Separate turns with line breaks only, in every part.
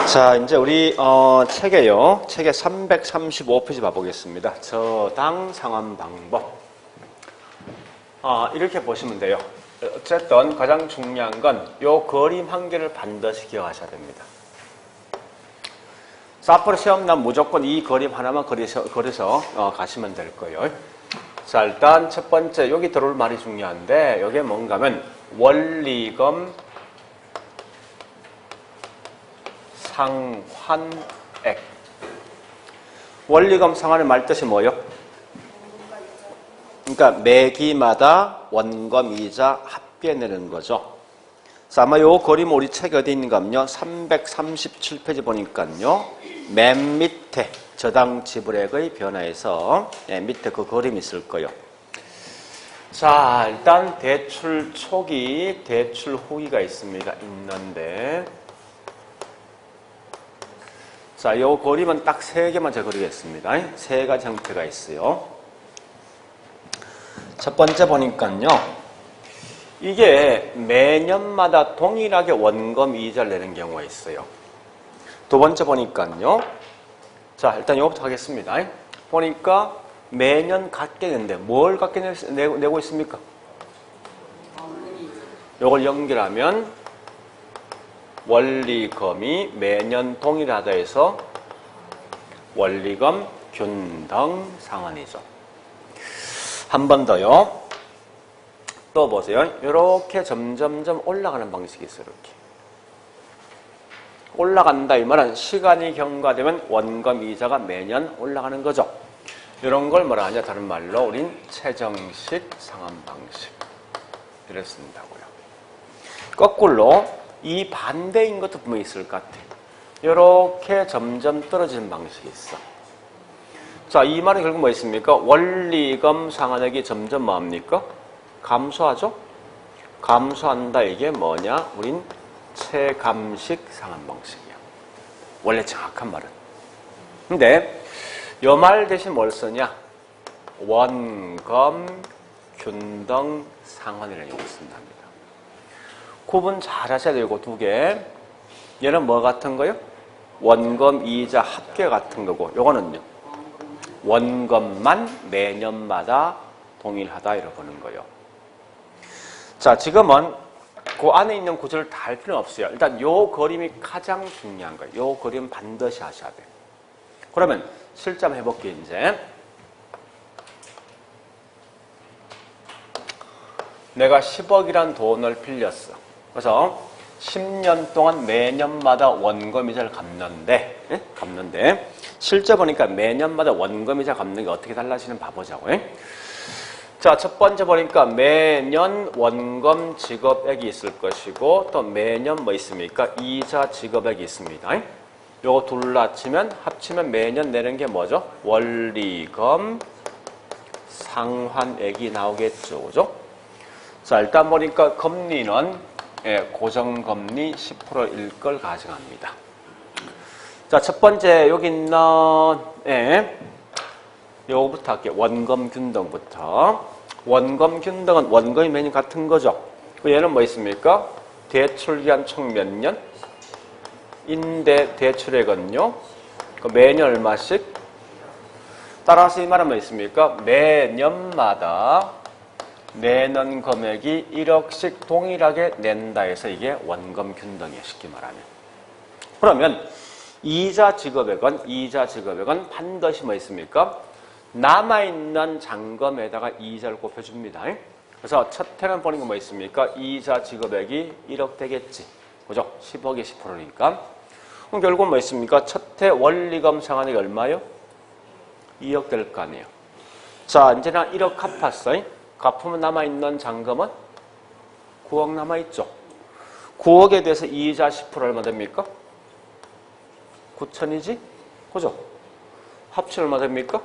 자, 이제 우리 책에요. 책의 335페이지 봐보겠습니다. 저당 상환 방법. 이렇게 보시면 돼요. 어쨌든 가장 중요한 건 요 그림 한 개를 반드시 기억하셔야 됩니다. 앞으로 시험 나면 무조건 이 그림 하나만 그려서 가시면 될 거예요. 자, 일단 첫 번째 여기 들어올 말이 중요한데 이게 뭔가 하면 원리금 상환액. 원리금 상환의 말뜻이 뭐예요? 그러니까 매기마다 원금 이자 합계내는 거죠. 그래서 아마 요 그림 우리 책이 어디 있는가 하면요. 337페이지 보니까요. 맨 밑에 저당 지불액의 변화에서 밑에 그 그림이 있을 거예요. 자, 일단 대출 초기, 대출 후기가 있는데 자, 요 그림은 딱 3개만 제가 그리겠습니다. 3가지 형태가 있어요. 첫 번째 보니까요. 이게 매년마다 동일하게 원금 이자를 내는 경우가 있어요. 두 번째 보니까요. 자, 일단 이거부터 하겠습니다. 보니까 매년 같게 내는데 뭘 같게 내고 있습니까? 요걸 연결하면 원리금이 매년 동일하다 해서 원리금 균등 상환이죠. 한 번 더요. 또 보세요. 이렇게 점점점 올라가는 방식이 있어요. 이렇게. 올라간다 이 말은 시간이 경과되면 원금 이자가 매년 올라가는 거죠. 이런 걸 뭐라 하냐 다른 말로 우린 최정식 상환 방식 이렇게 쓴다고요. 거꾸로 이 반대인 것도 분명히 있을 것 같아. 이렇게 점점 떨어지는 방식이 있어. 자, 이 말은 결국 뭐 있습니까? 원리금 상환액이 점점 뭐합니까? 감소하죠? 감소한다 이게 뭐냐? 우린 체감식 상환 방식이야. 원래 정확한 말은. 근데 요 말 대신 뭘 쓰냐? 원금 균등 상환이라는 용어를 쓴답니다. 구분 잘 하셔야 되고 두 개. 얘는 뭐 같은 거요? 원금 이자 합계 같은 거고 요거는요. 원금만 매년마다 동일하다 이렇게 보는 거예요. 자, 지금은 그 안에 있는 구조를 다 할 필요는 없어요. 일단 요 그림이 가장 중요한 거예요. 요 그림 반드시 하셔야 돼요. 그러면 실제 한번 해볼게요, 이제. 내가 10억이란 돈을 빌렸어. 그래서 10년 동안 매년마다 원금이자를 갚는데 실제 보니까 매년마다 원금이자 갚는 게 어떻게 달라지는 봐보자고요. 자, 첫 번째 보니까 매년 원금 지급액이 있을 것이고 또 매년 뭐 있습니까? 이자 지급액이 있습니다. 요거 둘러 합치면 매년 내는 게 뭐죠? 원리금 상환액이 나오겠죠. 그죠? 자, 일단 보니까 금리는 고정금리 10%일 걸 가정합니다. 자, 첫 번째 여기 있는 요거부터 할게요. 원금 균등부터. 원금 균등은 원금이 매년 같은 거죠. 얘는 뭐 있습니까? 대출기한 총 몇 년? 인대 대출액은요. 매년 얼마씩? 따라서 이 말은 뭐 있습니까? 매년마다 내는 금액이 1억씩 동일하게 낸다 해서 이게 원금 균등이에요. 쉽게 말하면. 그러면 이자 지급액은 반드시 뭐 있습니까? 남아있는 잔금에다가 이자를 곱해줍니다. 그래서 첫 해는 보는 거 뭐 있습니까? 이자 지급액이 1억 되겠지. 그죠? 10억에 10%니까. 그럼 결국 뭐 있습니까? 첫 해 원리금 상환액이 얼마요? 2억 될 거 아니에요. 자, 이제 나 1억 갚았어. 갚으면 남아있는 잔금은 9억 남아있죠. 9억에 대해서 이자 10% 얼마 됩니까? 9천이지? 그죠? 합치 얼마 됩니까?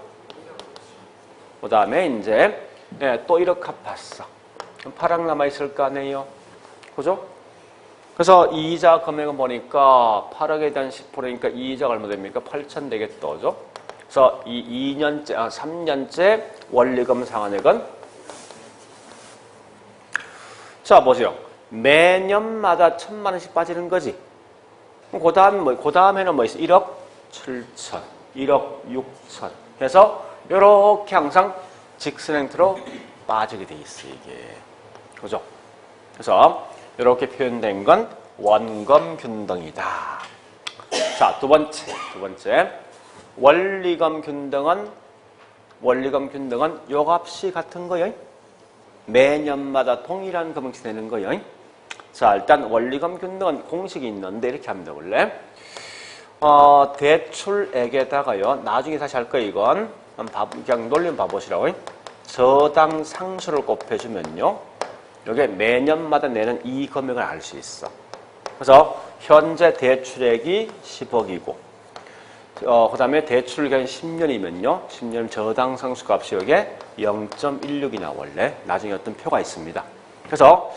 그 다음에 이제 또 1억 갚았어. 8억 남아있을 거 아니에요? 그죠? 그래서 이자 금액은 보니까 8억에 대한 10%니까 이자가 얼마 됩니까? 8천 되겠다. 그죠? 그래서 이 3년째 원리금 상환액은 자, 보세요. 매년마다 1,000만 원씩 빠지는 거지. 그 다음에는 뭐 있어? 1억 7천, 1억 6천 해서 이렇게 항상 직선행태로 빠지게 돼 있어, 이게. 그죠? 그래서 이렇게 표현된 건 원검균등이다. 자, 두 번째. 원리검균등은 요 값이 같은 거예요. 매년마다 동일한 값이 되는 거예요. 자, 일단 원리검균등은 공식이 있는데 이렇게 합니다, 원래. 대출액에다가요, 나중에 다시 할 거예요, 이건. 그냥 논리만 봐보시라고. 저당 상수를 곱해주면요, 이게 매년마다 내는 이 금액을 알 수 있어. 그래서 현재 대출액이 10억이고, 그 다음에 대출 기간이 10년이면요, 10년 저당 상수 값이 여기에 0.16이나 원래 나중에 어떤 표가 있습니다. 그래서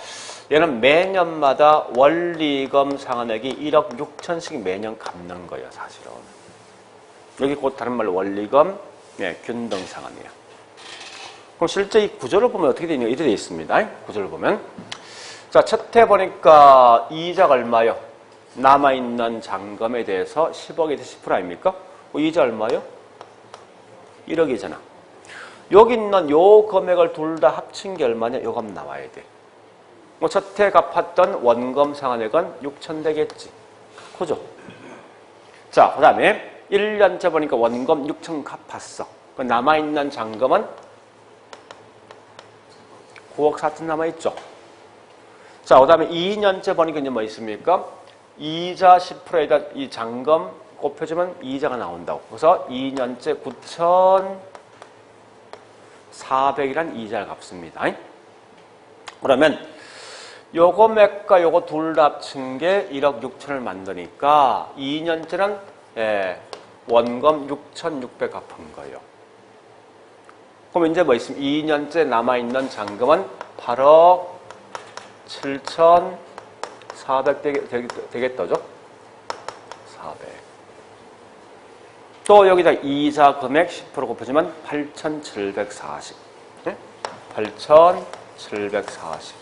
얘는 매년마다 원리금 상환액이 1억 6천씩 매년 갚는 거예요, 사실은. 여기 곧 다른 말로 원리금 균등 상환이에요. 그럼 실제 이 구조를 보면 어떻게 되냐, 이렇게 되어 있습니다. 구조를 보면. 자, 첫 해 보니까 이자가 얼마요? 남아있는 잔금에 대해서 10억에 대해서 10% 아닙니까? 이자 얼마요? 1억이잖아. 여기 있는 요 금액을 둘 다 합친 게 얼마냐? 요 값 나와야 돼. 첫 해 갚았던 원금 상환액은 6천 되겠지. 그죠? 자, 그 다음에 1년째 보니까 원금 6천 갚았어. 남아있는 잔금은 9억 4천 남아있죠. 자, 그 다음에 2년째 보니까 이제 뭐 있습니까? 이자 10%에다 이 잔금 곱해주면 이자가 나온다고. 그래서 2년째 9,400이란 이자를 갚습니다. 그러면 요 금액과 요거 둘 다 합친 게 1억 6천을 만드니까 2년째는 원금 6,600 갚은 거예요. 그럼 이제 뭐 있습니까? 2년째 남아있는 잔금은 8억 7,400 되겠다죠? 400. 또 여기다 이자 금액 10% 곱해주면 8,740. 네? 8,740.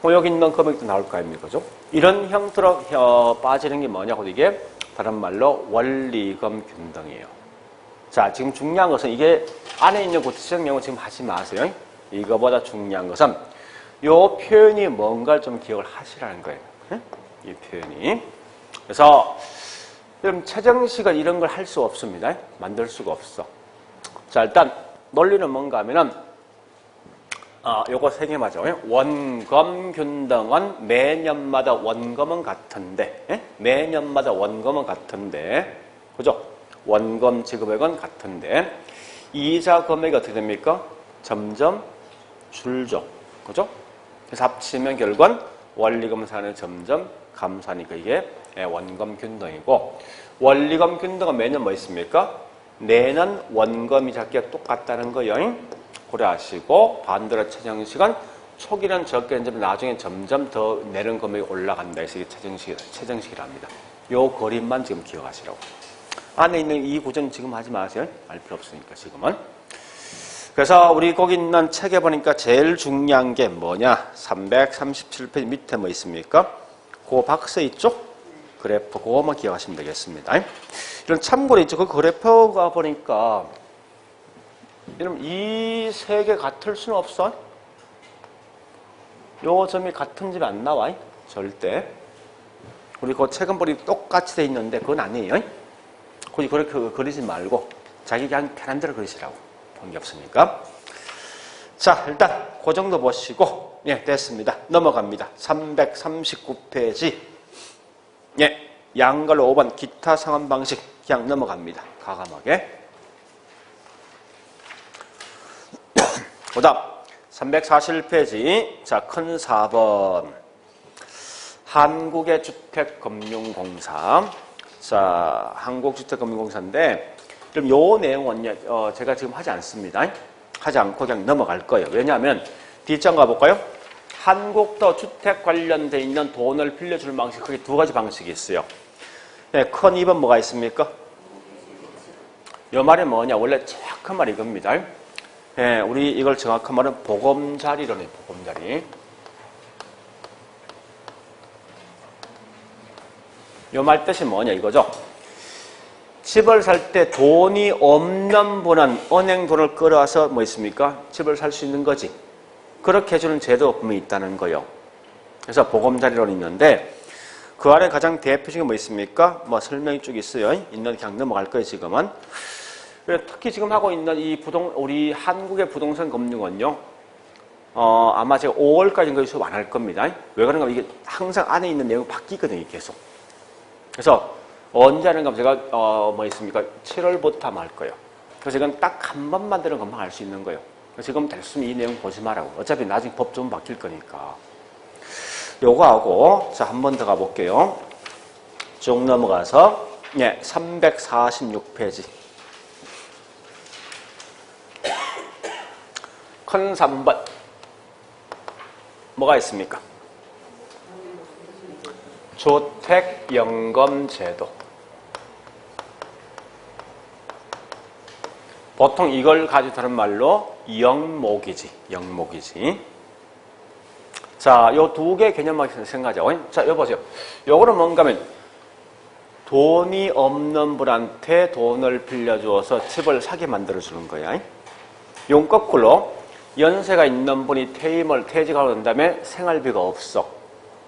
여기 있는 금액도 나올 거 아닙니까? 그죠? 이런 형태로 빠지는 게 뭐냐고, 이게 다른 말로 원리금 균등이에요. 자, 지금 중요한 것은 이게 안에 있는 구체적 내용은 지금 하지 마세요. 이거보다 중요한 것은 이 표현이 뭔가를 좀 기억을 하시라는 거예요. 이 표현이. 그래서 여러분 최정식은 이런 걸 할 수 없습니다. 만들 수가 없어. 자, 일단 논리는 뭔가 하면은 요거 세 개 맞아. 원금 균등은 매년마다 원금은 같은데, 매년마다 원금은 같은데, 그죠? 원금 지급액은 같은데, 이자 금액이 어떻게 됩니까? 점점 줄죠. 그죠? 그래서 합치면 결국은 원리금 상환은 점점 감소하니까 이게 원금 균등이고, 원리금 균등은 매년 뭐 있습니까? 내는 원금이 작게 똑같다는 거예요. 고려하시고, 반대로 최정식은 초기는 적게 했지만 나중에 점점 더 내는 금액이 올라간다 해서 이게 최정식이랍니다. 요 그림만 지금 기억하시라고. 안에 있는 이 구조는 지금 하지 마세요. 알 필요 없으니까 지금은. 그래서 우리 거기 있는 책에 보니까 제일 중요한 게 뭐냐? 337페이지 밑에 뭐 있습니까? 그 박스 있죠? 그래프 그거만 기억하시면 되겠습니다. 이런 참고로 있죠. 그 그래프가 보니까 여러분 이 세 개 같을 수는 없어. 요 점이 같은 점이 안 나와. 절대. 우리 그 책은 보니 똑같이 돼 있는데 그건 아니에요. 굳이 그렇게 그리지 말고 자기 그냥 편한 대로 그리시라고. 관계없으니까. 자, 일단 그 정도 보시고 됐습니다. 넘어갑니다. 339페이지. 양갈로 5번 기타 상환 방식 그냥 넘어갑니다. 과감하게. 그 다음 341페이지. 자, 큰 4번 한국의 주택금융공사. 자, 한국주택금융공사인데 그럼 요 내용은 제가 지금 하지 않습니다. 하지 않고 그냥 넘어갈 거예요. 왜냐하면 뒷장 가볼까요? 한국도 주택 관련돼 있는 돈을 빌려주는 방식, 크게 두 가지 방식이 있어요. 큰 2번 뭐가 있습니까? 요 말이 뭐냐? 원래 정확한 말이 이겁니다. 우리 이걸 정확한 말은 보금자리로네, 보금자리. 요 말 뜻이 뭐냐 이거죠. 집을 살 때 돈이 없는 분은 은행 돈을 끌어와서 뭐 있습니까? 집을 살 수 있는 거지. 그렇게 해주는 제도가 분명히 있다는 거예요. 그래서 보금자리론이 있는데 그 안에 가장 대표적인 뭐 있습니까? 뭐 설명이 쭉 있어요. 있는 그냥 넘어갈 거예요 지금은. 특히 지금 하고 있는 우리 한국의 부동산 금융은요. 아마 제가 5월까지는 거기서 완화할 겁니다. 왜 그런가 하면 이게 항상 안에 있는 내용이 바뀌거든요 계속. 그래서 언제 하는가 하면 제가 뭐 있습니까? 7월부터 아마 할 거예요. 그래서 이건 딱 한 번만 들으면 금방 알 수 있는 거예요. 지금 됐으면 이 내용 보지 말라고. 어차피 나중에 법 좀 바뀔 거니까. 요거 하고 자 한 번 더 가볼게요. 쭉 넘어가서 346페이지 큰 3번 뭐가 있습니까? 주택연금제도. 보통 이걸 가지고 다른 말로 영목이지. 자, 요 두 개 개념만 생각하죠. 자, 여기 보세요. 요거는 뭔가 하면 돈이 없는 분한테 돈을 빌려주어서 집을 사게 만들어주는 거야. 용 거꾸로 연세가 있는 분이 퇴직하고 난 다음에 생활비가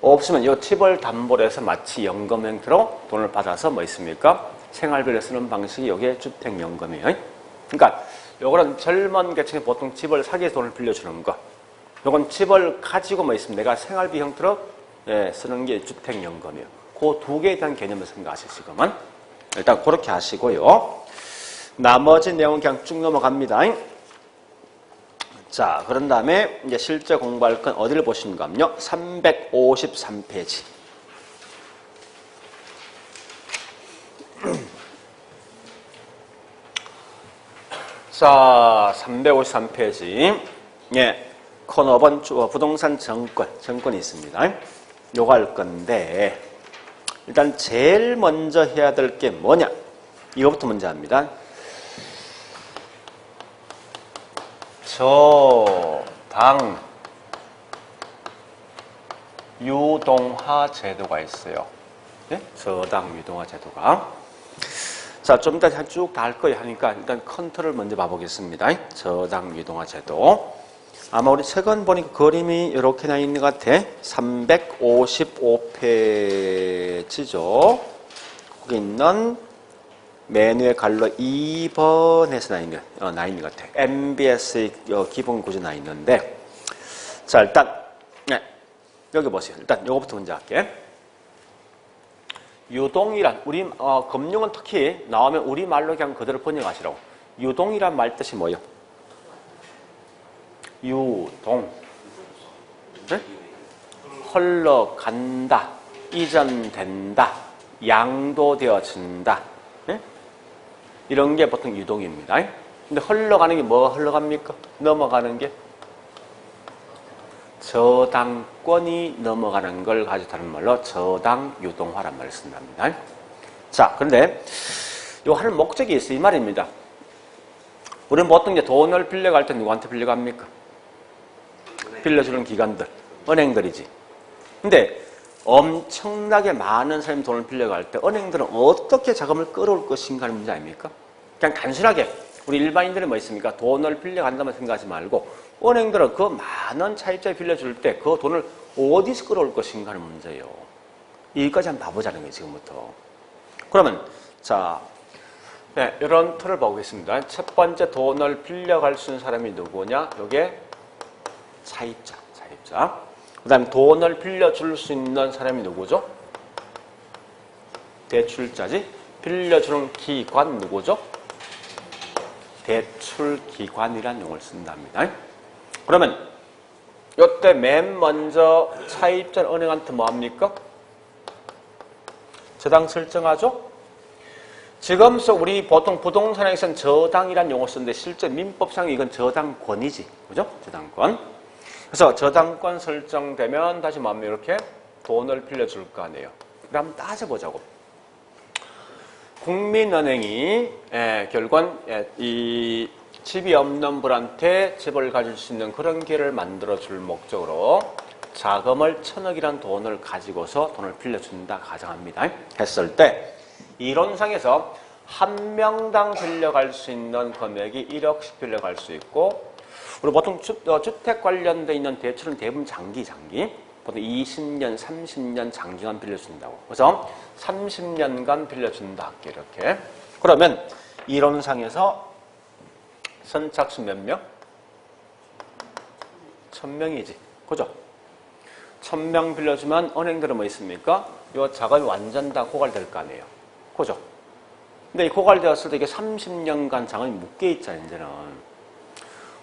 없으면 이 집을 담보로 해서 마치 연금 형태로 돈을 받아서 뭐 있습니까? 생활비를 쓰는 방식이 여기에 주택연금이에요. 그러니까 요거는 젊은 계층이 보통 집을 사기 위해서 돈을 빌려주는 거. 요건 집을 가지고 뭐 있으면 내가 생활비 형태로 쓰는 게 주택연금이에요. 그 두 개에 대한 개념을 생각하시죠, 지금은. 일단 그렇게 하시고요. 나머지 내용은 그냥 쭉 넘어갑니다. 자, 그런 다음에 이제 실제 공부할 건 어디를 보시는가 하면요. 353페이지. 자, 353페이지. 코너번 부동산 정권이 있습니다. 요거 할 건데, 일단 제일 먼저 해야 될 게 뭐냐? 이거부터 먼저 합니다. 저당 유동화 제도가 있어요. 저당 유동화 제도가. 자, 좀 이따 쭉 다 할 거예요 하니까 일단 컨트롤 먼저 봐보겠습니다. 저당 유동화 제도. 아마 우리 책은 보니까 그림이 이렇게 나 있는 것 같아. 355페이지죠. 거기 있는 메뉴의 갈로 2번에서 나 있는 것 같아. MBS의 기본 구조 나 있는데. 자, 일단, 여기 보세요. 일단 요거부터 먼저 할게. 유동이란, 금융은 특히 나오면 우리말로 그냥 그대로 번역하시라고. 유동이란 말 뜻이 뭐예요? 유동. 흘러간다. 이전된다. 양도되어진다. 이런 게 보통 유동입니다. 근데 흘러가는 게 뭐가 흘러갑니까? 넘어가는 게 저당권이 넘어가는 걸 가지고 다른 말로 저당 유동화란 말을 쓴답니다. 자, 그런데 요 하는 목적이 있어 이 말입니다. 우리는 보통 이제 돈을 빌려갈 때 누구한테 빌려갑니까? 빌려주는 기관들, 은행들이지. 근데 엄청나게 많은 사람이 돈을 빌려갈 때 은행들은 어떻게 자금을 끌어올 것인가 하는 문제 아닙니까? 그냥 단순하게 우리 일반인들은 뭐 있습니까? 돈을 빌려간다만 생각하지 말고 은행들은 그 많은 차입자에 빌려줄 때 그 돈을 어디서 끌어올 것인가 하는 문제예요. 여기까지 한번 봐보자는 거예요, 지금부터. 그러면 자, 이런 틀을 보겠습니다. 첫 번째 돈을 빌려갈 수 있는 사람이 누구냐? 요게 차입자. 그 다음에 돈을 빌려줄 수 있는 사람이 누구죠? 대출자지. 빌려주는 기관 누구죠? 대출기관이라는 용어를 쓴답니다. 그러면 이때 맨 먼저 차입자 은행한테 뭐합니까? 저당 설정하죠? 지금 우리 보통 부동산에서는 저당이라는 용어를 쓰는데 실제 민법상 이건 저당권이지. 그죠? 저당권. 그래서 저당권 설정되면 다시 뭐하면 이렇게 돈을 빌려줄 거 아니에요. 그럼 한번 따져보자고. 국민은행이 결국은 이 집이 없는 분한테 집을 가질 수 있는 그런 기회를 만들어줄 목적으로 자금을 1,000억이라는 돈을 가지고서 돈을 빌려준다 가정합니다. 했을 때 이론상에서 한 명당 빌려갈 수 있는 금액이 1억씩 빌려갈 수 있고, 우리 보통 주택 관련돼 있는 대출은 대부분 장기 보통 20년, 30년 장기간 빌려준다고. 그래서 30년간 빌려준다 할게 이렇게. 그러면 이론상에서 선착순 몇 명? 1,000명이지. 그죠? 1,000명 빌려주면 은행들은 뭐 있습니까? 이 자금이 완전 다 고갈될 거 아니에요. 그죠? 근데 이 고갈되었을 때 이게 30년간 자금이 묶여있잖아요, 이제는.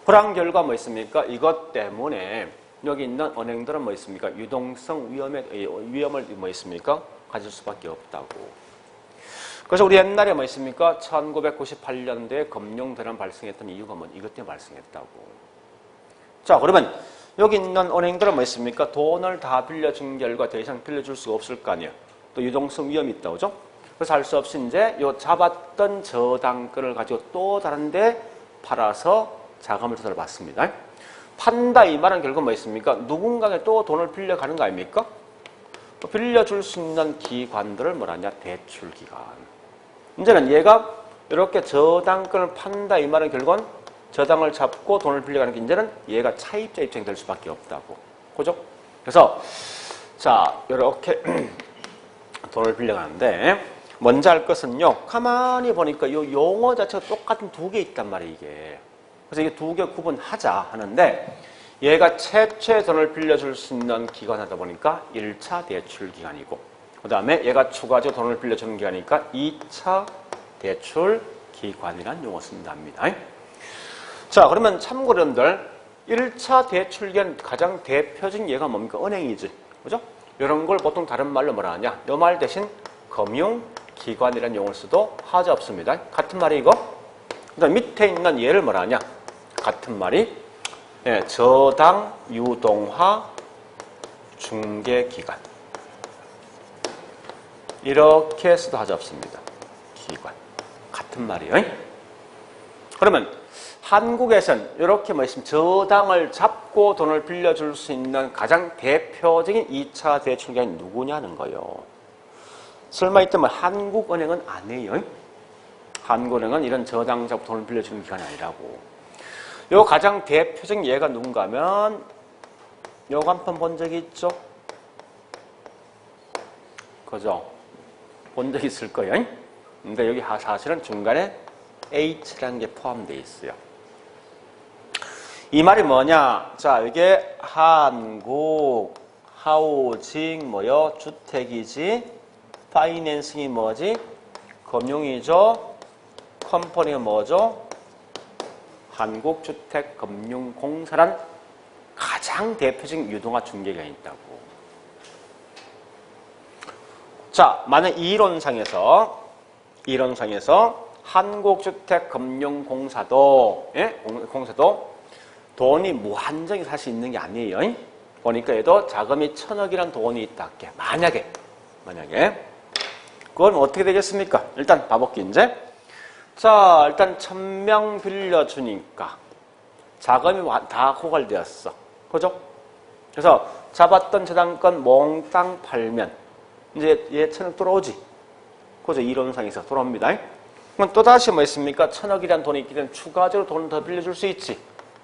그런 결과 뭐 있습니까? 이것 때문에 여기 있는 은행들은 뭐 있습니까? 유동성 위험을 뭐 있습니까? 가질 수밖에 없다고. 그래서 우리 옛날에 뭐 있습니까? 1998년도에 금융대란 발생했던 이유가 뭐 이것 때문에 발생했다고. 자, 그러면 여기 있는 은행들은 뭐 있습니까? 돈을 다 빌려준 결과 더 이상 빌려줄 수가 없을 거 아니에요. 또 유동성 위험이 있다고, 그죠? 그래서 할 수 없이 이제 요 잡았던 저당권을 가지고 또 다른데 팔아서 자금을 조달을 받습니다. 판다 이 말은 결국 뭐 있습니까? 누군가에 또 돈을 빌려가는 거 아닙니까? 빌려줄 수 있는 기관들을 뭐라냐? 대출기관. 이제는 얘가 이렇게 저당권을 판다 이 말은 결국은 저당을 잡고 돈을 빌려가는 게 이제는 얘가 차입자 입장이 될 수밖에 없다고. 그죠? 그래서 자, 이렇게 돈을 빌려가는데 먼저 할 것은요. 가만히 보니까 이 용어 자체가 똑같은 두 개 있단 말이에요, 이게. 그래서 이게 두 개 구분하자 하는데 얘가 최초의 돈을 빌려줄 수 있는 기관 하다 보니까 1차 대출 기관이고, 그 다음에 얘가 추가적으로 돈을 빌려주는 기관이니까 2차 대출 기관이라는 용어 쓴답니다. 자, 그러면 참고로 여러분들 1차 대출 기관 가장 대표적인 예가 뭡니까? 은행이지. 그죠? 이런 걸 보통 다른 말로 뭐라 하냐? 이 말 대신 금융기관이라는 용어를 써도 하자 없습니다. 같은 말이 이거? 그다음 밑에 있는 얘를 뭐라 하냐? 같은 말이 저당 유동화 중개기관. 이렇게 써도 하자 없습니다. 기관. 같은 말이에요. 그러면 한국에서는 이렇게 뭐 있으면 저당을 잡고 돈을 빌려줄 수 있는 가장 대표적인 2차 대출기관이 누구냐는 거예요. 설마 이때 뭐 한국은행은 아니에요. 한국은행은 이런 저당 잡고 돈을 빌려주는 기관이 아니라고. 요 가장 대표적인 예가 누군가 하면 요거 한 편 본 적이 있죠? 그죠? 본 적이 있을 거예요. 근데 여기 사실은 중간에 H라는 게 포함되어 있어요. 이 말이 뭐냐? 자, 이게 한국 하우징 뭐요? 주택이지. 파이낸싱이 뭐지? 금융이죠. 컴퍼니가 뭐죠? 한국주택금융공사란 가장 대표적인 유동화 중개가 있다고. 자, 만약 이론상에서 한국주택금융공사도 공사도 돈이 무한정이 사실 있는 게 아니에요. 보니까 얘도 자금이 1,000억이란 돈이 있다 할게. 만약에 그건 어떻게 되겠습니까? 일단 봐볼게 이제. 자, 일단 1,000명 빌려주니까 자금이 다 고갈되었어. 그죠? 그래서 잡았던 저당권 몽땅 팔면 이제 얘 1,000억 돌아오지. 그죠? 이론상에서 돌아옵니다. 그럼 또다시 뭐 있습니까? 1,000억이라는 돈이 있기 때문에 추가적으로 돈을 더 빌려줄 수 있지.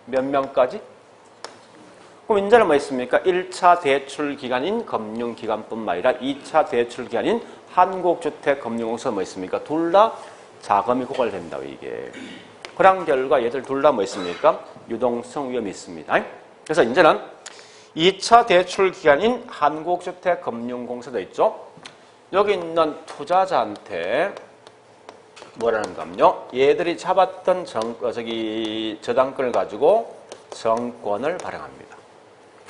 몇 명까지? 그럼 이제는 뭐 있습니까? 1차 대출 기관인 금융기관뿐만 아니라 2차 대출 기관인 한국주택금융공사 뭐 있습니까? 둘 다 자금이 고갈된다고 이게. 그런 결과 얘들 둘 다 뭐 있습니까? 유동성 위험이 있습니다. 그래서 이제는 2차 대출 기관인 한국주택금융공사도 있죠. 여기 있는 투자자한테 뭐라는 거요? 얘들이 잡았던 저당권을 가지고 정권을 발행합니다.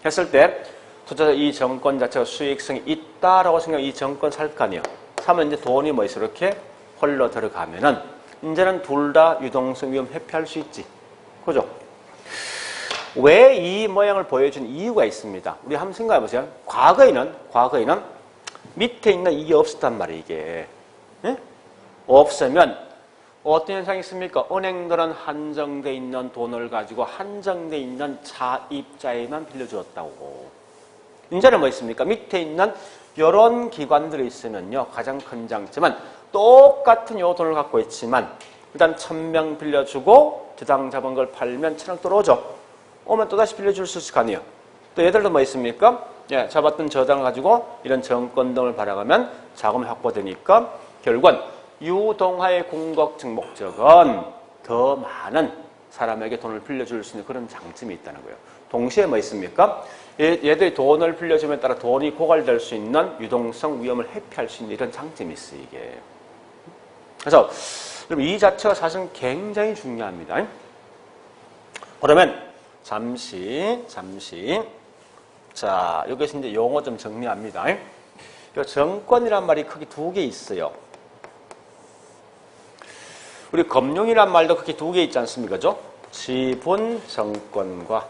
했을 때 투자자 이 정권 자체가 수익성이 있다라고 생각하면 이 정권 살 거 아니에요. 사면 이제 돈이 뭐 있어 이렇게 흘러 들어가면은 이제는 둘 다 유동성 위험 회피할 수 있지. 그죠? 왜 이 모양을 보여준 이유가 있습니다. 우리 한번 생각해 보세요. 과거에는 밑에 있는 이게 없었단 말이에요, 이게. 예? 없으면 어떤 현상이 있습니까? 은행들은 한정돼 있는 돈을 가지고 한정돼 있는 차입자에만 빌려주었다고. 이제는 뭐 있습니까? 밑에 있는 이런 기관들이 있으면요. 가장 큰 장점은 똑같은 요 돈을 갖고 있지만 일단 1,000명 빌려주고 저당 잡은 걸 팔면 1,000원 들어오죠. 오면 또다시 빌려줄 수 있을 거 아니에요. 또 얘들도 뭐 있습니까? 예, 잡았던 저당을 가지고 이런 정권 등을 발행하면 자금이 확보되니까 결국은 유동화의 궁극적 목적은 더 많은 사람에게 돈을 빌려줄 수 있는 그런 장점이 있다는 거예요. 동시에 뭐 있습니까? 얘들이 돈을 빌려줌에 따라 돈이 고갈될 수 있는 유동성 위험을 회피할 수 있는 이런 장점이 있어요, 이게. 그래서 여러분 이 자체가 사실은 굉장히 중요합니다. 그러면 잠시 자, 여기서 이제 용어 좀 정리합니다. 이 정권이란 말이 크게 두 개 있어요. 우리 금융이란 말도 크게 두 개 있지 않습니까? 그죠? 지분 정권과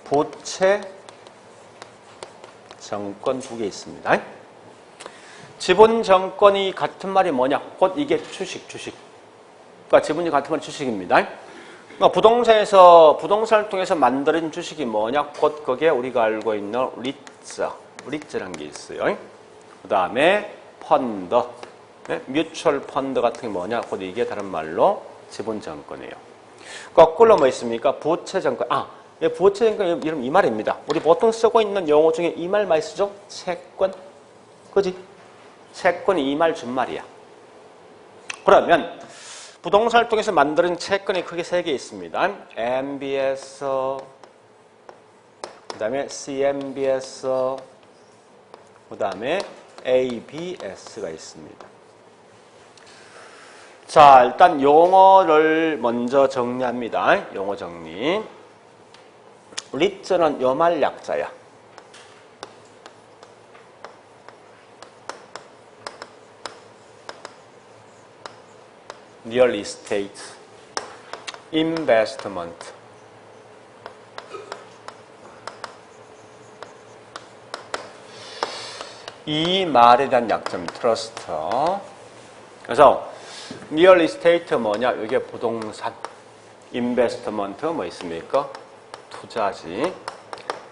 부채 정권 두 개 있습니다. 지분 정권이 같은 말이 뭐냐? 곧 이게 주식. 그러니까 지분이 같은 말이 주식입니다. 그러니까 부동산을 통해서 만들어진 주식이 뭐냐? 곧 그게 우리가 알고 있는 리츠라는 게 있어요. 그 다음에 펀드, 네? 뮤추얼 펀드 같은 게 뭐냐? 곧 이게 다른 말로 지분 정권이에요. 거꾸로 뭐 있습니까? 부채 정권. 부채 정권 이름 이 말입니다. 우리 보통 쓰고 있는 용어 중에 이 말 많이 쓰죠? 채권. 그지? 채권이 이 말 준말이야. 그러면 부동산을 통해서 만드는 채권이 크게 세 개 있습니다. MBS, 그 다음에 CMBS, 그 다음에 ABS가 있습니다. 자, 일단 용어를 먼저 정리합니다. 용어 정리. 리츠는 요 말 약자야. Real Estate, Investment. 이 말에 대한 약점, 트러스트. 그래서 Real Estate 뭐냐? 이게 부동산. Investment 뭐 있습니까? 투자지.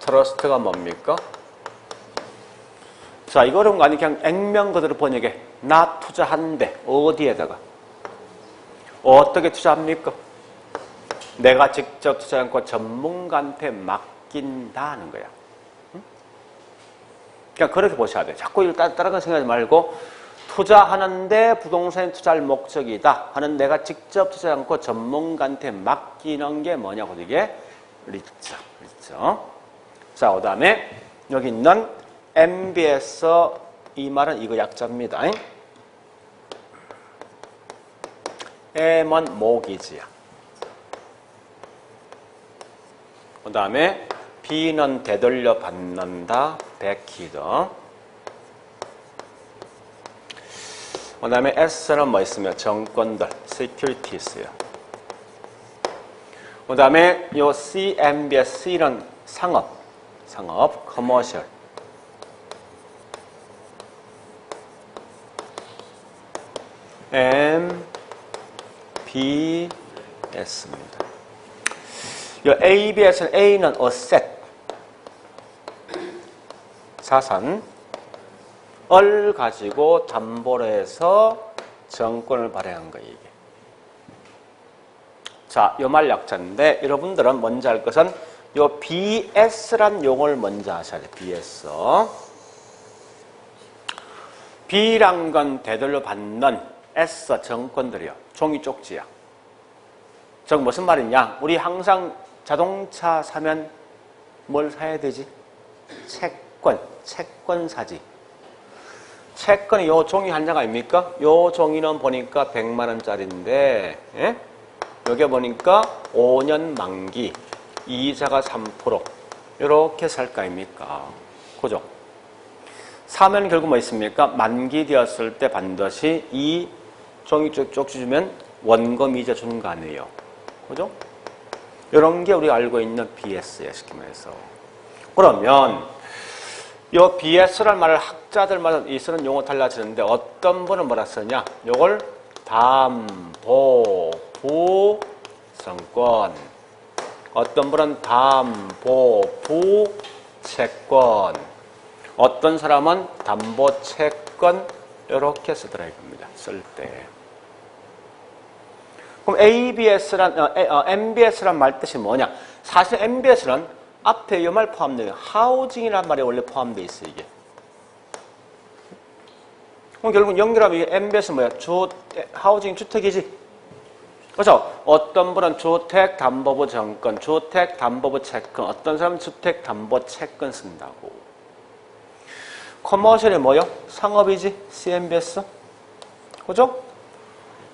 트러스트가 뭡니까? 자, 이거는 아니 그냥 액면 그대로 번역해. 나 투자한대. 어디에다가? 어떻게 투자합니까? 내가 직접 투자하지 않고 전문가한테 맡긴다는 거야. 응? 그냥 그렇게 보셔야 돼요. 자꾸 이걸 따라가는 생각하지 말고 투자하는데 부동산에 투자할 목적이다 하는 내가 직접 투자하지 않고 전문가한테 맡기는 게 뭐냐고 이게 리츠. 자, 그 다음에 여기 있는 MBS 이 말은 이거 약자입니다. M은 모기지야. 그 다음에 B는 되돌려 받는다, 베키더. 그 다음에 S는 뭐 있으며 정권들, securities요. 그 다음에 요 CMBS, C는 상업, commercial. MBS입니다. 이 ABS는 A는 asset, 자산을 가지고 담보로 해서 정권을 발행한 거예요, 이게. 자, 요 말 약자인데 여러분들은 먼저 할 것은 요 BS란 용어를 먼저 하셔야 돼요. BS. B란 건 되돌려 받는 S 정권들이요. 종이 쪽지야. 즉 무슨 말이냐? 우리 항상 자동차 사면 뭘 사야 되지? 채권 사지. 채권이 요 종이 한 장 아닙니까? 요 종이는 보니까 100만 원짜리인데, 예? 여기 보니까 5년 만기, 이자가 3%. 이렇게 살 거 아닙니까? 그죠? 사면 결국 뭐 있습니까? 만기 되었을 때 반드시 이 종이 쪽지 주면 원금 이자 주는 거 아니에요. 그죠? 이런 게 우리가 알고 있는 BS야, 쉽게 말해서. 그러면 이 BS라는 말을 학자들마다 이 쓰는 용어 달라지는데 어떤 분은 뭐라 쓰냐? 이걸 담보, 부성권. 어떤 분은 담보, 채권. 어떤 사람은 담보 채권 이렇게 쓰더라 이겁니다. 쓸 때. 그럼 MBS란 말 뜻이 뭐냐? 사실 MBS는 앞에 이 말 포함돼요. 하우징이란 말이 원래 포함되어 있어요, 이게. 그럼 결국 연결하면 이게 MBS는 뭐야? 하우징 주택이지. 그렇죠? 어떤 분은 주택담보부 정권, 주택담보부 채권, 어떤 사람은 주택담보채권 쓴다고. 커머셜이 뭐요? 상업이지? CMBS. 그죠?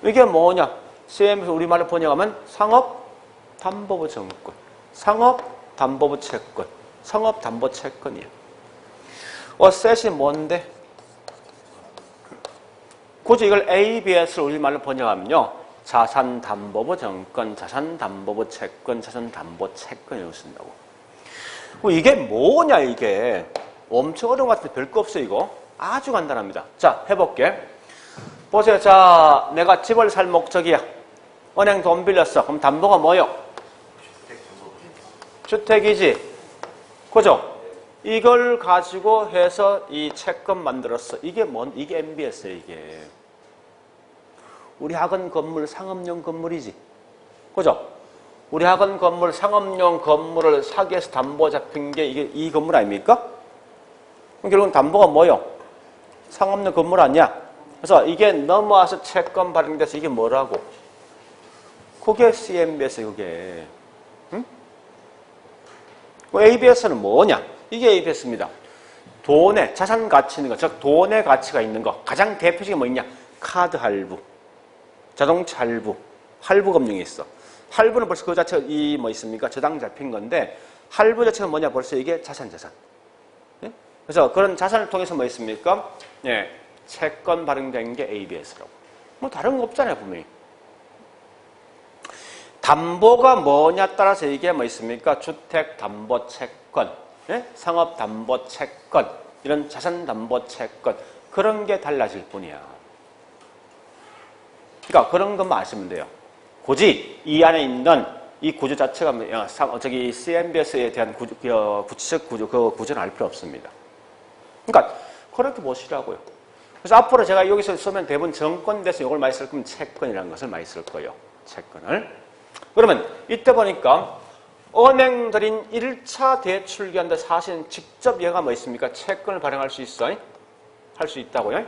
이게 뭐냐? CMBS 우리말로 번역하면 상업담보부 정권, 상업담보부 채권, 상업담보채권이야. 어셋이 뭔데? 굳이 이걸 ABS를 우리말로 번역하면요. 자산담보부 정권, 자산담보부 채권, 자산담보채권 이렇게 쓴다고. 이게 뭐냐 이게. 엄청 어려운 것 같은데 별거 없어요 이거. 아주 간단합니다. 자 해볼게. 보세요. 자 내가 집을 살 목적이야. 은행 돈 빌렸어. 그럼 담보가 뭐요? 주택이지. 그죠? 이걸 가지고 해서 이 채권 만들었어. 이게 이게 MBS예요 이게. 우리 학원 건물 상업용 건물이지. 그죠? 우리 학원 건물 상업용 건물을 사기 위해서 담보 잡힌 게 이게 이 건물 아닙니까? 그럼 결국은 담보가 뭐요? 상업용 건물 아니야? 그래서 이게 넘어와서 채권 발행돼서 이게 뭐라고? 그게 CMBS 그게. 응? ABS는 뭐냐? 이게 ABS입니다. 돈의 자산 가치 있는 거, 즉 돈의 가치가 있는 거. 가장 대표적인 뭐 있냐? 카드 할부. 자동차 할부, 할부 금융이 있어. 할부는 벌써 그 자체가 이 뭐 있습니까? 저당 잡힌 건데 할부 자체가 뭐냐? 벌써 이게 자산. 예? 그래서 그런 자산을 통해서 뭐 있습니까? 예, 채권 발행된 게 ABS라고. 뭐 다른 거 없잖아요 분명히. 담보가 뭐냐 따라서 이게 뭐 있습니까? 주택담보채권, 예? 상업담보채권, 이런 자산담보채권 그런 게 달라질 뿐이야. 그러니까 그런 것만 아시면 돼요. 굳이 이 안에 있는 이 구조 자체가 저기 CMBS에 대한 구체적 구조, 그 구조는 알 필요 없습니다. 그러니까 그렇게 보시라고요. 그래서 앞으로 제가 여기서 쓰면 대부분 정권 대해서 이걸 많이 쓸 거면 채권이라는 것을 많이 쓸 거예요. 채권을. 그러면 이때 보니까 은행들인 1차 대출 기한데 사실 직접 얘가 뭐 있습니까? 채권을 발행할 수 있어요? 할 수 있다고요?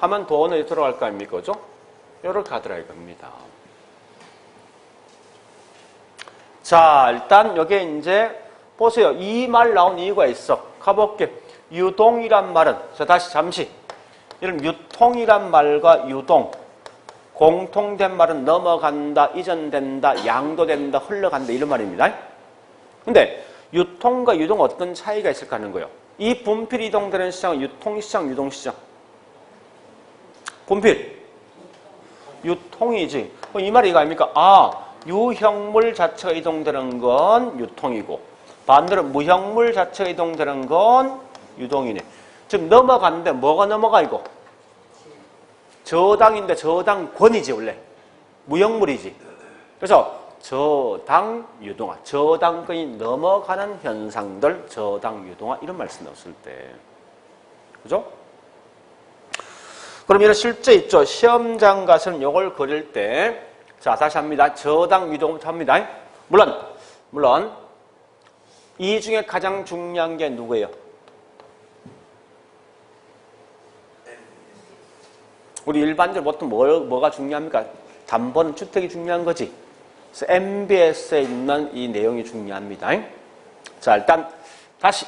하면 돈이 들어갈 거 아닙니까? 그죠? 이렇게 하더라 이겁니다. 자, 일단 여기에 이제 보세요. 이 말 나온 이유가 있어. 가볼게. 유동이란 말은, 자, 다시 잠시. 이런 유통이란 말과 유동. 공통된 말은 넘어간다, 이전된다, 양도된다, 흘러간다 이런 말입니다. 근데 유통과 유동 어떤 차이가 있을까 하는 거예요. 이 분필이 이동되는 시장은 유통시장, 유동시장. 분필. 유통이지. 이 말이 이거 아닙니까? 아, 유형물 자체가 이동되는 건 유통이고 반대로 무형물 자체가 이동되는 건 유동이네. 지금 넘어갔는데 뭐가 넘어가 이거? 저당인데 저당권이지 원래. 무형물이지. 그래서 저당 유동화, 저당권이 넘어가는 현상들, 저당 유동화 이런 말씀 나왔을 때. 그죠? 그럼 이런 실제 있죠. 시험장 가서는 이걸 그릴 때, 자, 다시 합니다. 저당 유동부터 합니다. 물론, 이 중에 가장 중요한 게 누구예요? 우리 일반적으로 보통 뭐가 중요합니까? 담보는 주택이 중요한 거지. 그래서 MBS에 있는 이 내용이 중요합니다. 자, 일단, 다시.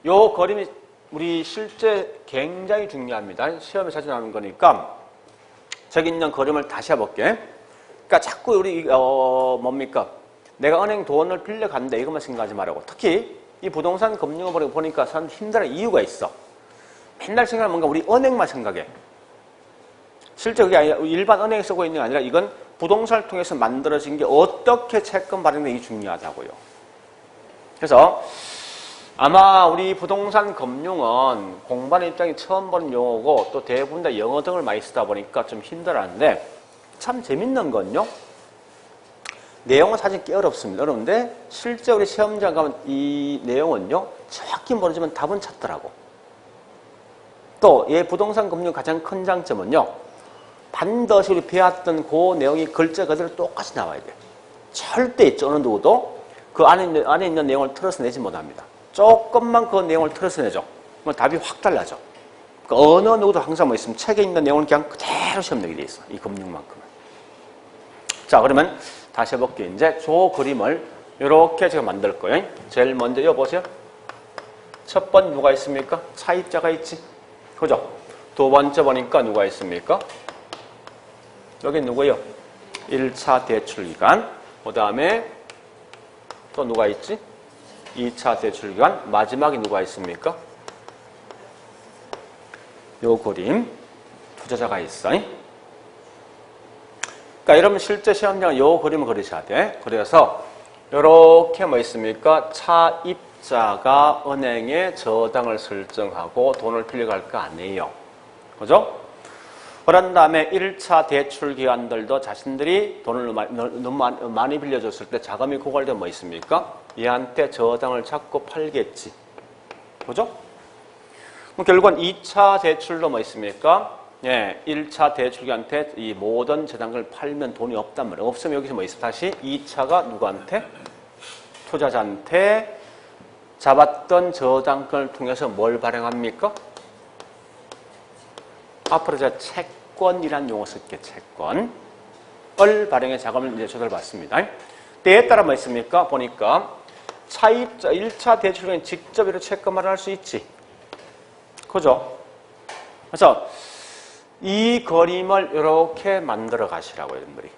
요 그림이 우리 실제 굉장히 중요합니다. 시험에 자주 나오는 거니까 저기 있는 그림을 다시 해볼게. 그러니까 자꾸 우리 뭡니까? 내가 은행 돈을 빌려간다 이것만 생각하지 말라고. 특히 이 부동산 금융을 보니까 사람 힘들어 이유가 있어. 맨날 생각하면 뭔가 우리 은행만 생각해. 실제 그게 아니라 일반 은행에 쓰고 있는 게 아니라 이건 부동산을 통해서 만들어진 게 어떻게 채권 발행되는 게 중요하다고요. 그래서 아마 우리 부동산 금융은 공부하는 입장이 처음 보는 용어고 또 대부분 다 영어 등을 많이 쓰다 보니까 좀 힘들었는데 참 재밌는 건요. 내용은 사실 꽤 어렵습니다. 어려운데 실제 우리 시험장 가면 이 내용은요. 정확히 모르지만 답은 찾더라고. 또 얘 부동산 금융 가장 큰 장점은요. 반드시 우리 배웠던 그 내용이 글자 그대로 똑같이 나와야 돼요. 절대 있죠. 어느 누구도 그 안에 있는 내용을 틀어서 내지 못합니다. 조금만 그 내용을 틀어서 내죠. 그럼 답이 확 달라져. 그러니까 어느 누구도 항상 뭐 있으면 책에 있는 내용을 그냥 그대로 시험 내게 돼 있어. 이 금융만큼은. 자, 그러면 다시 해볼게요. 이제 조 그림을 이렇게 제가 만들 거예요. 제일 먼저 이거 보세요. 첫 번 누가 있습니까? 차입자가 있지. 그죠? 두 번째 보니까 누가 있습니까? 여기 누구요? 1차 대출기간. 그 다음에 또 누가 있지? 2차 대출기간. 마지막에 누가 있습니까? 요 그림. 투자자가 있어. 그러니까 여러분 실제 시험장은 요 그림을 그리셔야 돼. 그래서 요렇게 뭐 있습니까? 차입자가 은행에 저당을 설정하고 돈을 빌려갈 거 아니에요. 그죠? 그런 다음에 1차 대출기관들도 자신들이 돈을 너무 많이 빌려줬을 때 자금이 고갈되면 뭐 있습니까? 얘한테 저당을 잡고 팔겠지. 그죠? 그럼 결국은 2차 대출도 뭐 있습니까? 예, 1차 대출기한테 이 모든 저당을 팔면 돈이 없단 말이에요. 없으면 여기서 뭐 있어? 다시 2차가 누구한테? 투자자한테 잡았던 저당권을 통해서 뭘 발행합니까? 앞으로 제가 채권이란 용어 쓸게요. 채권을 발행해 자금을 이제 조달을 받습니다. 때에 따라 뭐 있습니까? 보니까 차입자 1차 대출기관이 직접 이렇게 채권을 할 수 있지. 그죠? 그래서 이 그림을 이렇게 만들어 가시라고 여러분들이.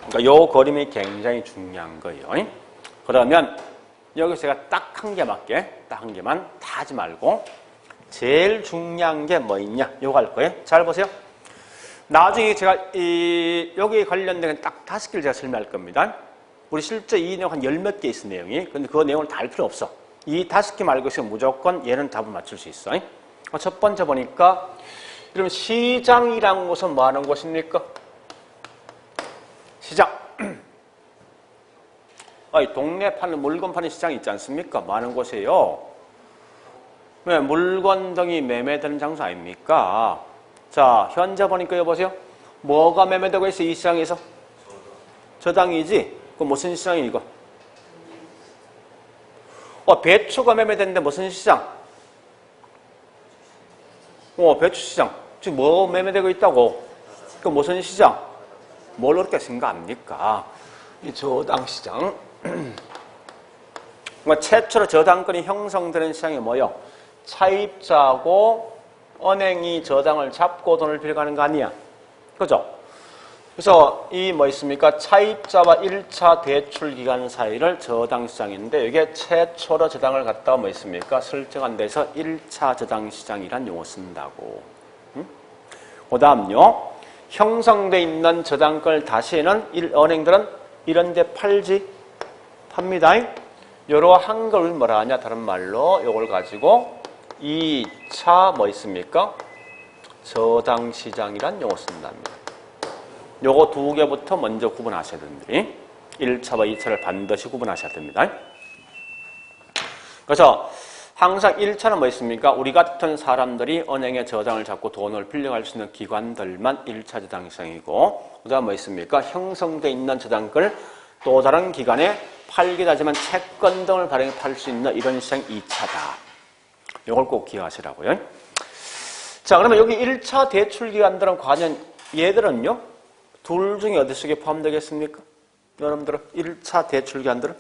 그러니까 이 그림이 굉장히 중요한 거예요. 그러면 여기서 제가 딱 한 개밖에, 딱 한 개만 다 하지 말고 제일 중요한 게 뭐 있냐? 요거 할 거예요. 잘 보세요. 나중에 제가 여기에 관련된 딱 5개를 제가 설명할 겁니다. 우리 실제 이 내용 한 10몇 개 있어 내용이. 근데 그 내용을 다 알 필요 없어. 이 5개 말고 있으면 무조건 얘는 답을 맞출 수 있어. 첫 번째 보니까 그럼 시장이라는 곳은 뭐 하는 곳입니까? 시장. 동네 파는 물건 파는 시장이 있지 않습니까? 뭐 하는 곳이에요? 왜? 물건 등이 매매되는 장소 아닙니까? 자, 현재 보니까 여보세요? 뭐가 매매되고 있어? 이 시장에서? 저당이지? 그 무슨 시장이 이거? 배추가 매매되는데 무슨 시장? 배추 시장. 지금 뭐 매매되고 있다고? 그 무슨 시장? 뭘 그렇게 생각합니까? 이 저당 시장. 최초로 저당권이 형성되는 시장이 뭐요? 차입자하고 은행이 저당을 잡고 돈을 빌려가는 거 아니야? 그죠? 그래서 이 뭐 있습니까? 차입자와 1차 대출기간 사이를 저당시장인데 이게 최초로 저당을 갖다가 뭐 있습니까? 설정한 데서 1차 저당시장이란 용어 쓴다고. 그 다음요. 형성돼 있는 저당권을 다시는 은행들은 이런 데 팝니다. 이러한 걸 뭐라 하냐? 다른 말로 이걸 가지고 2차 뭐 있습니까? 저당시장이란 용어 쓴답니다. 요거 2개부터 먼저 구분하셔야 됩니다. 1차와 2차를 반드시 구분하셔야 됩니다. 그래서 항상 1차는 뭐 있습니까? 우리 같은 사람들이 은행에 저당을 잡고 돈을 빌려갈 수 있는 기관들만 1차 저당시장이고 그 다음 뭐 있습니까? 형성되어 있는 저당권을 또 다른 기관에 팔기도 하지만 채권 등을 발행해 팔 수 있는 이런 시장이 2차다. 이걸 꼭 기억하시라고요. 자, 그러면 여기 1차 대출기관들은 과연 얘들은요? 둘 중에 어디 속에 포함되겠습니까? 여러분들은 1차 대출기관들은?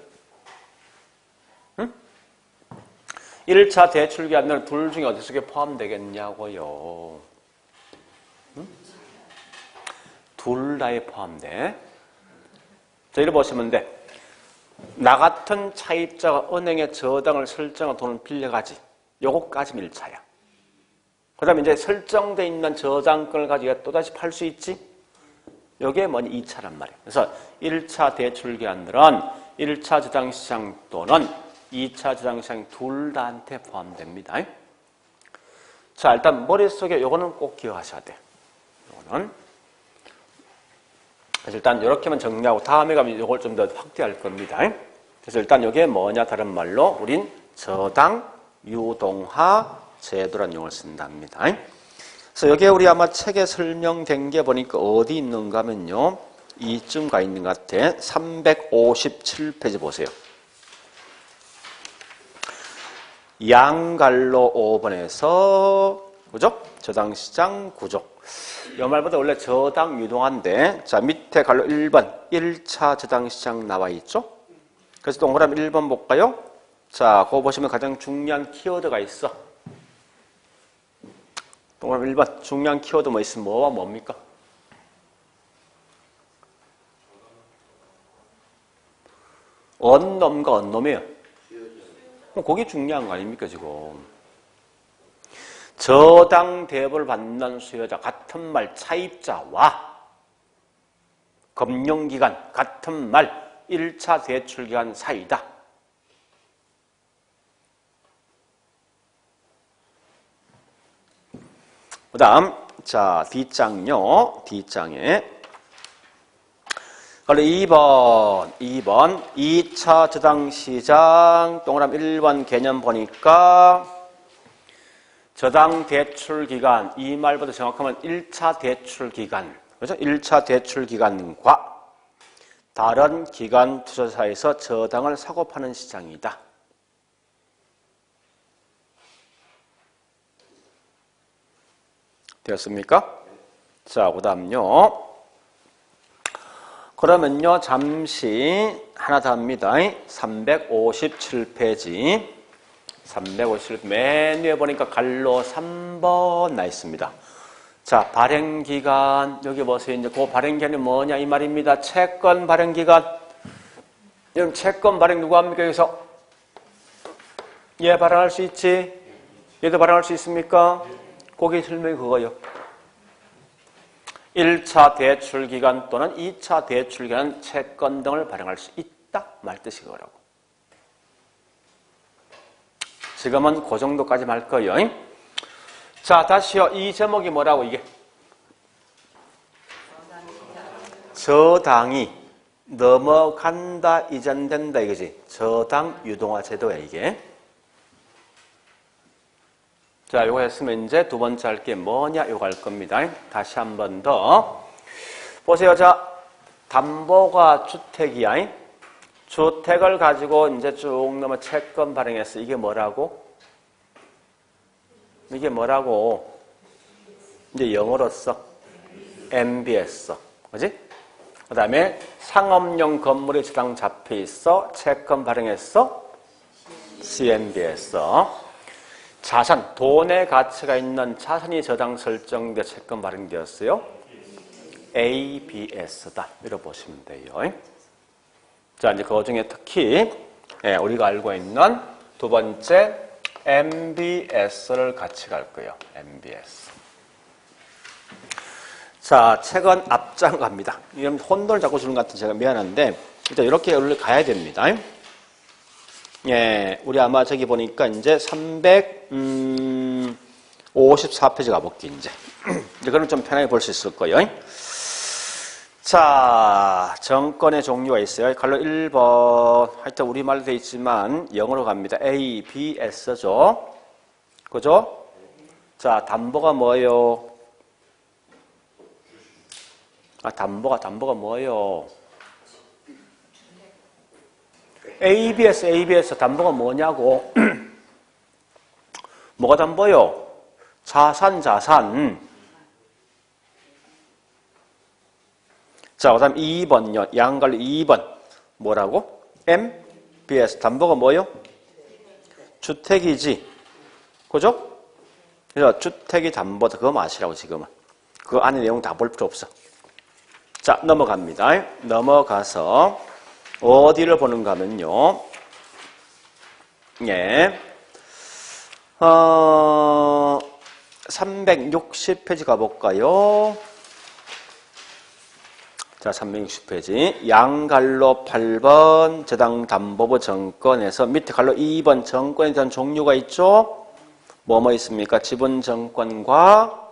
1차 대출기관들은 둘 중에 어디 속에 포함되겠냐고요? 둘 다에 포함돼. 자, 이렇게 보시면 돼. 나 같은 차입자가 은행에 저당을 설정한 돈을 빌려가지. 요거까지는 1차야. 그 다음에 이제 설정되어 있는 저당권을 가지고 또다시 팔 수 있지? 요게 뭐니? 2차란 말이에요. 그래서 1차 대출기관들은 1차 저당시장 또는 2차 저당시장 둘 다한테 포함됩니다. 자, 일단 머릿속에 요거는 꼭 기억하셔야 돼. 요거는. 그래서 일단 이렇게만 정리하고 다음에 가면 이걸 좀 더 확대할 겁니다. 그래서 일단 이게 뭐냐 다른 말로 우린 저당 유동화 제도라는 용어를 쓴답니다. 그래서 여기에 우리 아마 책에 설명된 게 보니까 어디 있는가 하면요. 이쯤 가 있는 것 같아. 357페이지 보세요. 양갈로 5번에서 그죠? 저당시장 구조. 이 말보다 원래 저당 유동화인데 자 밑에 갈로 1번 1차 저당시장 나와 있죠? 그래서 동그라미 1번 볼까요? 자, 그거 보시면 가장 중요한 키워드가 있어. 동그라미 1번 중요한 키워드 뭐 있으면 뭐와 뭡니까? 언놈과 언놈이에요. 그게 중요한 거 아닙니까 지금. 저당 대부를 받는 수요자 같은 말 차입자와 금융기관 같은 말 1차 대출기간 사이다. 그 다음 자 D장요. D장에 그리고 2번 2차 저당시장 동그라미 1번 개념 보니까 저당 대출기간 이 말보다 정확하면 1차 대출기간 그렇죠? 1차 대출기간과 다른 기관 투자사에서 저당을 사고 파는 시장이다. 되었습니까? 자, 그 다음요. 그러면요, 잠시 하나 더 합니다. 357페이지. 357, 맨 위에 보니까 갈로 3번 나 있습니다. 자, 발행기간. 여기 보세요. 이제 그 발행기간이 뭐냐, 이 말입니다. 채권 발행기간. 여러분, 채권 발행 누구 합니까, 여기서? 얘 발행할 수 있지? 얘도 발행할 수 있습니까? 거기 설명이 그거요. 1차 대출기간 또는 2차 대출기간 채권 등을 발행할 수 있다 말 뜻이 그거라고. 지금은 그 정도까지 말 거예요. 자, 다시요. 이 제목이 뭐라고 이게? 저당이 넘어간다, 이전된다 이거지. 저당 유동화 제도야 이게. 자, 요거 했으면 이제 두 번째 할 게 뭐냐 요거 할 겁니다. 다시 한 번 더 보세요. 자, 담보가 주택이야. 주택을 가지고 이제 쭉 넘어 채권 발행했어. 이게 뭐라고? 이게 뭐라고? 이제 영어로 써. MBS 써. 그지? 그 다음에 상업용 건물에 저당 잡혀 있어. 채권 발행했어. CMBS 써. 자산, 돈의 가치가 있는 자산이 저당 설정돼 채권 발행되었어요. ABS다. 이렇게 보시면 돼요. 자, 이제 그 중에 특히 우리가 알고 있는 두 번째 MBS를 같이 갈 거예요. MBS. 자, 책은 앞장 갑니다. 이런 혼돈을 자꾸 주는 것 같은 제가 미안한데 일단 이렇게 여기를 가야 됩니다. 예, 우리 아마 저기 보니까 이제 354페이지 가볼게, 이제. 그럼 좀 편하게 볼 수 있을 거예요. 자, 정권의 종류가 있어요. 갈로 1번. 하여튼 우리말로 되어 있지만 영어로 갑니다. A, B, S죠. 그죠? 자, 담보가 뭐예요? 아, 담보가 뭐예요? ABS 담보가 뭐냐고? 뭐가 담보요? 자산. 자, 그 다음 2번요. 양갈로 2번. 뭐라고? MBS. 담보가 뭐요? 주택이지. 그죠? 그래서 주택이 담보다. 그거 마시라고 지금은. 그 안에 내용 다 볼 필요 없어. 자, 넘어갑니다. 넘어가서 어디를 보는가 하면요. 예. 360페이지 가볼까요? 자, 360페이지. 양갈로 8번 저당담보부 정권에서 밑에 갈로 2번 정권에 대한 종류가 있죠? 뭐뭐 있습니까? 지분정권과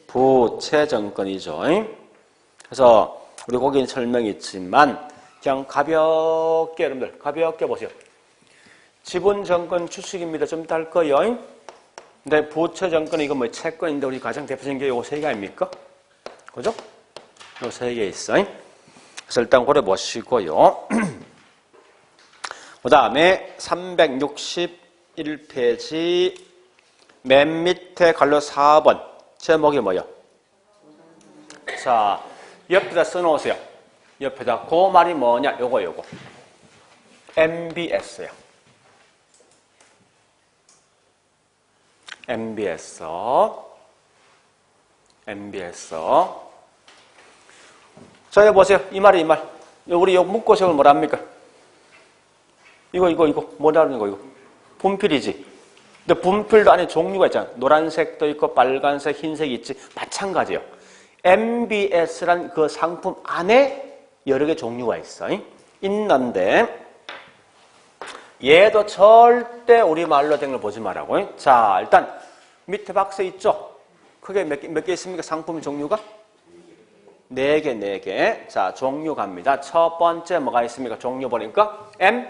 부채정권이죠. 그래서 우리 거기는 설명이 있지만 그냥 가볍게 여러분들 가볍게 보세요. 지분 정권 주식입니다. 좀 이따 할 거예요. 근데 부채 정권 이거 뭐 채권인데 우리 가장 대표적인 게 요 세 개 아닙니까? 그죠? 요 세 개 있어요. 그래서 일단 고려 보시고요. 그 다음에 361페이지 맨 밑에 갈로 4번 제목이 뭐예요? 자, 옆에다 써놓으세요. 옆에다 그 말이 뭐냐? 요거 MBS요. MBS. 자, 여기 보세요. 이 말이 이 말. 우리 요 묶고식을 뭐라 합니까? 이거 뭐라는 거 이거? 분필이지. 근데 분필도 안에 종류가 있잖아. 노란색도 있고 빨간색, 흰색이 있지. 마찬가지예요. MBS란 그 상품 안에 여러 개 종류가 있어. 있는데 얘도 절대 우리말로 된 걸 보지 말라고. 자, 일단 밑에 박스 있죠? 크게 몇 개 있습니까? 상품 종류가? 4개. 자, 종류 갑니다. 첫 번째 뭐가 있습니까? 종류 보니까 M,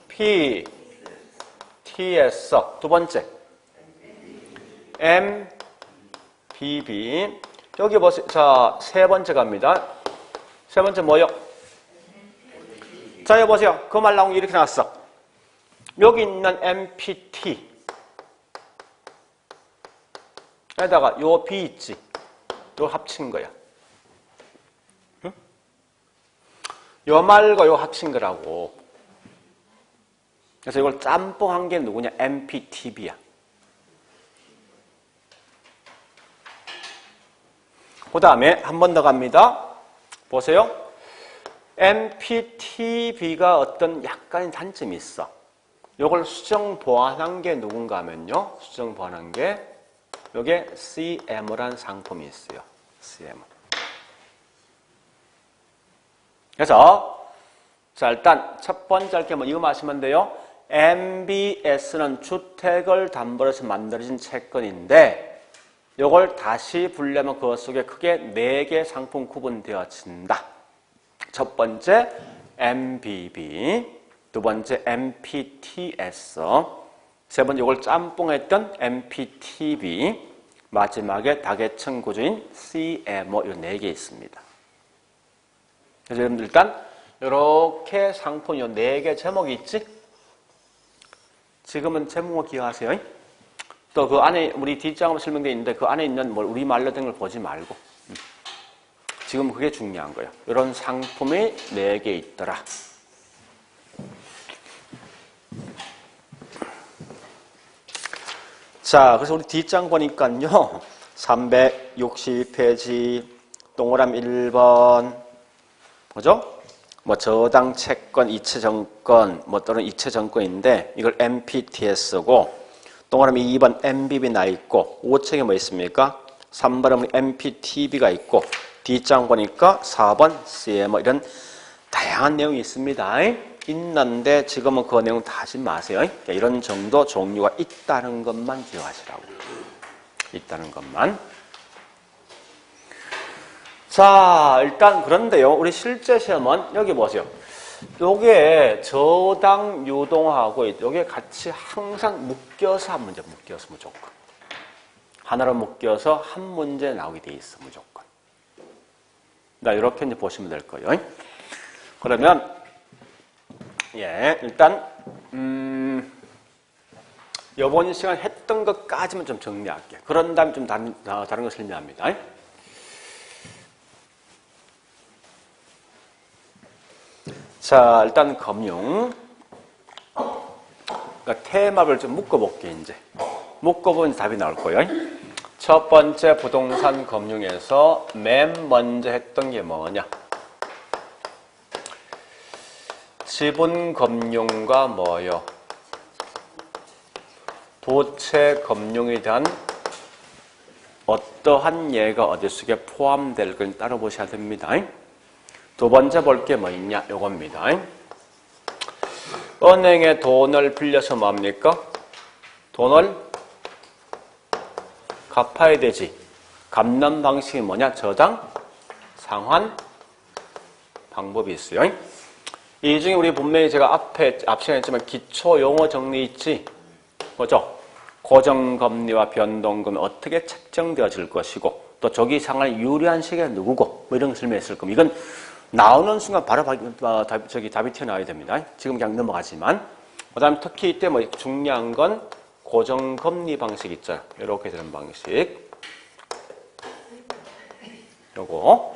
P, TS. 두 번째 M, BB. 여기 보세요. 자, 세 번째 갑니다. 세 번째 뭐요? 자, 여기 보세요. 그 말 나온 게 이렇게 나왔어. 여기 있는 MPT 에다가 요 B 있지. 요 합친 거야. 응? 요 말과 요 합친 거라고. 그래서 이걸 짬뽕한 게 누구냐? MPTB야. 그 다음에 한 번 더 갑니다. 보세요. MPTB가 어떤 약간의 단점이 있어. 이걸 수정 보완한 게 누군가 하면요. 수정 보완한 게 여기에 CM이라는 상품이 있어요. CM. 그래서 자, 일단 첫 번째 할 게 뭐 이거 마시면 돼요. MBS는 주택을 담보로 해서 만들어진 채권인데 이걸 다시 불려면 그 속에 크게 4개 상품 구분되어진다. 첫 번째 MBB, 두 번째 MPTS, 세 번째 이걸 짬뽕했던 MPTB, 마지막에 다계층 구조인 CMO 이 4개 있습니다. 그래서 여러분들 일단 이렇게 상품 이 4개 제목이 있지? 지금은 제목 기억하세요. 또 그 안에 우리 뒷장으로 설명되어 있는데 그 안에 있는 뭘 우리말로 된 걸 보지 말고 지금 그게 중요한 거예요. 이런 상품이 4개 있더라. 자, 그래서 우리 뒷장 보니까요. 360페이지 동그라미 1번 그죠? 뭐 저당 채권, 이체 정권, 뭐 또는 이체 정권인데 이걸 MPTS고 동그라미 2번 MBB 나 있고 우측에 뭐 있습니까? 3번은 MPTB가 있고 뒷장 보니까 4번 CM 이런 다양한 내용이 있습니다. 있는데 지금은 그 내용 다 하지 마세요. 이런 정도 종류가 있다는 것만 기억하시라고. 있다는 것만. 자, 일단 그런데요. 우리 실제 시험은 여기 보세요. 요게 저당 유동하고 요게 같이 항상 묶여서 한 문제, 묶여서 무조건. 하나로 묶여서 한 문제 나오게 돼 있어, 무조건. 자, 이렇게 이제 보시면 될 거예요. 그러면, 예, 일단, 이번 시간 했던 것까지만 좀 정리할게요. 그런 다음에 좀 다른 거 설명합니다. 자, 일단 금융. 그러니까 테마를 좀 묶어볼게요, 이제. 묶어보면 답이 나올 거예요. 첫 번째 부동산 금융에서 맨 먼저 했던 게 뭐냐? 지분 금융과 뭐요? 부채 금융에 대한 어떠한 예가 어디 속에 포함될 걸 따로 보셔야 됩니다. 두 번째 볼 게 뭐 있냐? 요겁니다. 은행에 돈을 빌려서 뭡니까? 돈을 갚아야 되지. 갚는 방식이 뭐냐? 저당 상환 방법이 있어요. 이 중에 우리 분명히 제가 앞에 시간에 했지만 기초 용어 정리 있지? 뭐죠? 고정금리와 변동금리 어떻게 책정되어질 것이고 또 저기 상할 유리한 시기가 누구고 뭐 이런 걸 설명했을 겁니다. 이건 나오는 순간 바로 답이 튀어나와야 됩니다. 지금 그냥 넘어가지만 그 다음에 특히 이때 뭐 중요한 건 고정금리 방식 있죠. 이렇게 되는 방식. 요거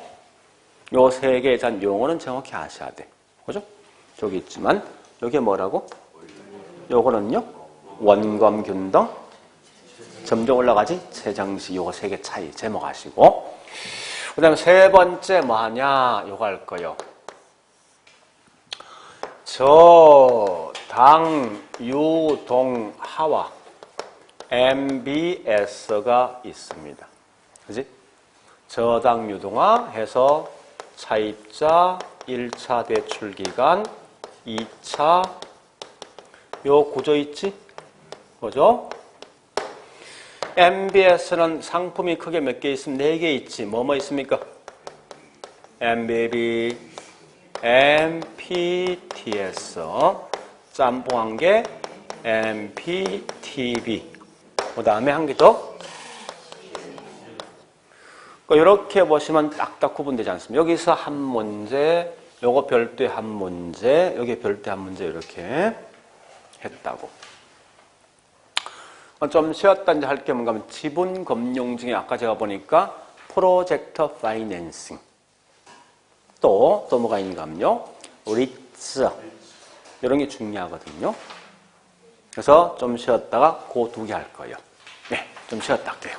요 세 개에 대한 용어는 정확히 아셔야 돼. 그죠? 저기 있지만 요게 뭐라고? 요거는요. 원검균등 점점 올라가지 최정시 요거 세 개 차이 제목하시고 그 다음에 세 번째 뭐 하냐 요거 할 거요. 저당 유동하와 MBS가 있습니다. 그지? 저당 유동화 해서 차입자 1차 대출기간 2차 요 구조 있지? 그죠? MBS는 상품이 크게 몇 개 있으면 4개 있지. 뭐뭐 있습니까? MBB, MPTS, 짬뽕한 게 MPTB. 그 다음에 한 개 더. 이렇게 보시면 딱딱 구분되지 않습니까? 여기서 한 문제, 요거 별도의 한 문제, 여기 별도의 한 문제 이렇게 했다고. 좀 쉬었다 이제 할 게 뭔가 하면 지분 금융 중에 아까 제가 보니까 프로젝트 파이낸싱 또 뭐가 있는가 하면요. 리츠 이런 게 중요하거든요. 그래서 좀 쉬었다가 그 두 개 할 거예요. 네, 좀 쉬었다 할게요.